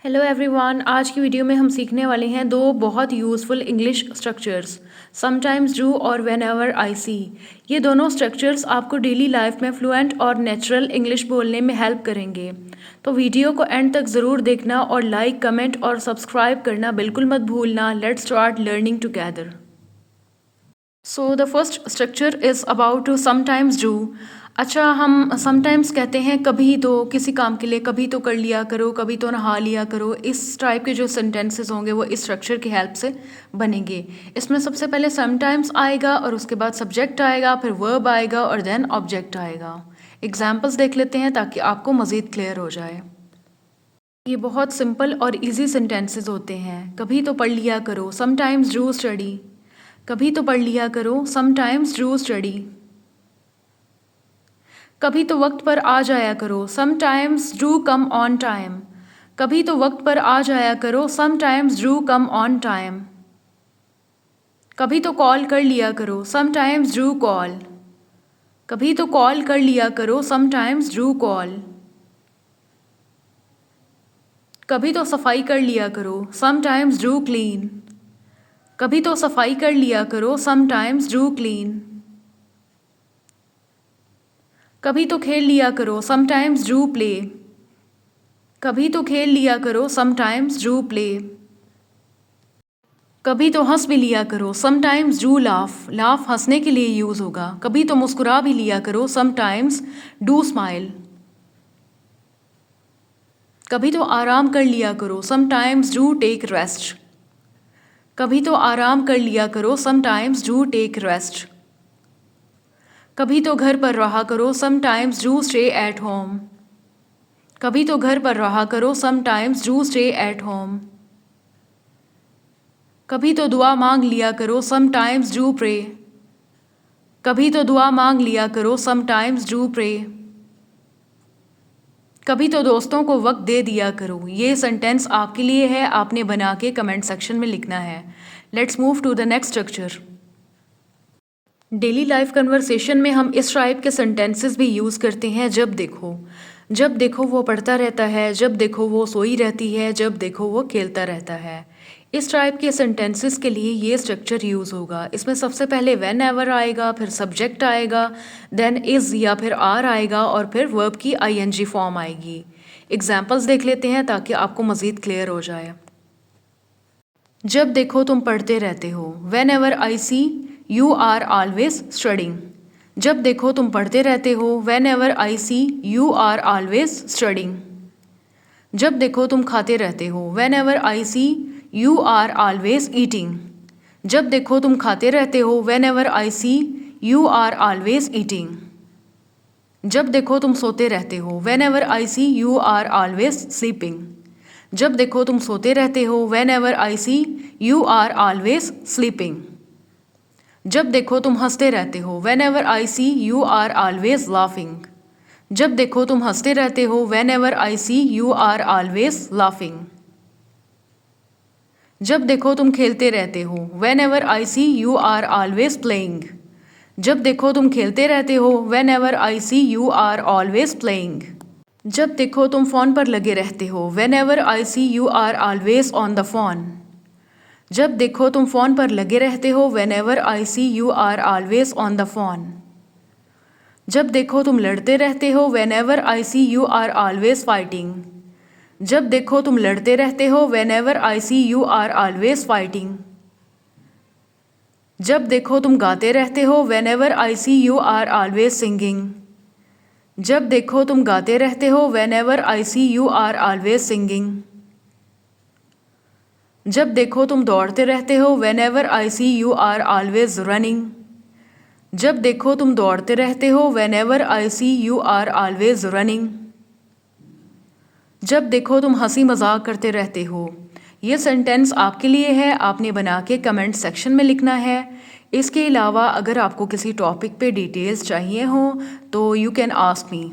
Hello everyone, आज की video में हम सीखने वाले हैं दो बहुत useful English structures, sometimes do और व्हेनेवर आई सी। ये दोनों स्ट्रक्चर्स आपको डेली लाइफ में फ्लुएंट और नेचुरल इंग्लिश बोलने में हेल्प करेंगे। तो वीडियो को एंड तक ज़रूर देखना और लाइक, कमेंट और सब्सक्राइब करना बिल्कुल मत भूलना। Let's start learning together. So the first structure is about to sometimes do. अच्छा, हम समटाइम्स कहते हैं कभी तो किसी काम के लिए, कभी तो कर लिया करो, कभी तो नहा लिया करो। इस टाइप के जो सेंटेंसेस होंगे वो इस स्ट्रक्चर की हेल्प से बनेंगे। इसमें सबसे पहले समटाइम्स आएगा और उसके बाद सब्जेक्ट आएगा, फिर वर्ब आएगा और देन ऑब्जेक्ट आएगा। एग्जाम्पल्स देख लेते हैं ताकि आपको मज़ीद क्लियर हो जाए। ये बहुत सिंपल और इजी सेंटेंसेस होते हैं। कभी तो पढ़ लिया करो, समटाइम्स डू स्टडी। कभी तो पढ़ लिया करो, समटाइम्स डू स्टडी। कभी तो वक्त पर आ जाया करो, sometimes do come on time. कभी तो वक्त पर आ जाया करो, sometimes do come on time. कभी तो कॉल कर लिया करो, समटाइम्स डू कॉल। कभी तो कॉल कर लिया करो, समटाइम्स डू कॉल। कभी तो सफाई कर लिया करो, समटाइम्स डू क्लीन। कभी तो सफाई कर लिया करो, समटाइम्स डू क्लीन। कभी तो खेल लिया करो, समटाइम्स डू प्ले। कभी तो खेल लिया करो, समटाइम्स डू प्ले। कभी तो हंस भी लिया करो, समटाइम्स डू लाफ। लाफ हंसने के लिए यूज़ होगा। कभी तो मुस्कुरा भी लिया करो, समटाइम्स डू स्माइल। कभी तो आराम कर लिया करो, समटाइम्स डू टेक रेस्ट। कभी तो आराम कर लिया करो, समटाइम्स डू टेक रेस्ट। कभी तो घर पर रहा करो, sometimes do stay at home. कभी तो घर पर रहा करो, sometimes do stay at home. कभी तो दुआ मांग लिया करो, समटाइम्स डू प्रे। कभी तो दुआ मांग लिया करो, समटाइम्स डू प्रे। कभी तो दोस्तों को वक्त दे दिया करो। ये सेंटेंस आपके लिए है, आपने बना के कमेंट सेक्शन में लिखना है। Let's move to the next structure. Daily life conversation में हम इस टाइप के सेंटेंसेस भी यूज़ करते हैं। जब देखो वो पढ़ता रहता है, जब देखो वो सोई रहती है, जब देखो वो खेलता रहता है। इस टाइप के सेंटेंसेस के लिए ये स्ट्रक्चर यूज़ होगा। इसमें सबसे पहले व्हेन एवर आएगा, फिर सब्जेक्ट आएगा, देन इज़ या फिर आर आएगा और फिर वर्ब की आईएनजी फॉर्म आएगी। एग्जाम्पल्स देख लेते हैं ताकि आपको मज़ीद क्लियर हो जाए। जब देखो तुम पढ़ते रहते हो, whenever I see you are always studying. जब देखो तुम पढ़ते रहते हो, whenever I see you are always studying. जब देखो तुम खाते रहते हो, whenever I see you are always eating. जब देखो तुम खाते रहते हो, whenever I see you are always eating. जब देखो तुम सोते रहते हो, whenever I see you are always sleeping. जब देखो तुम सोते रहते हो, whenever I see you are always sleeping. जब देखो तुम हंसते रहते हो, whenever I see you are always laughing. जब देखो तुम हंसते रहते हो, whenever I see you are always laughing. जब देखो तुम खेलते रहते हो, whenever I see you are always playing. जब देखो तुम खेलते रहते हो, whenever I see you are always playing. जब देखो तुम फ़ोन पर लगे रहते हो, whenever I see you are always on the phone. जब देखो तुम फ़ोन पर लगे रहते हो, whenever I see you are always on the phone. जब देखो तुम लड़ते रहते हो, whenever I see you are always fighting. जब देखो तुम लड़ते रहते हो, whenever I see you are always fighting. जब देखो तुम गाते रहते हो, whenever I see you are always singing. जब देखो तुम गाते रहते हो, whenever I see you are always singing. जब देखो तुम दौड़ते रहते हो, whenever I see you are always running. जब देखो तुम दौड़ते रहते हो, whenever I see you are always running. जब देखो तुम हंसी मजाक करते रहते हो। ये सेंटेंस आपके लिए है, आपने बना के कमेंट सेक्शन में लिखना है। इसके अलावा अगर आपको किसी टॉपिक पे डिटेल्स चाहिए हो तो यू कैन आस्क मी।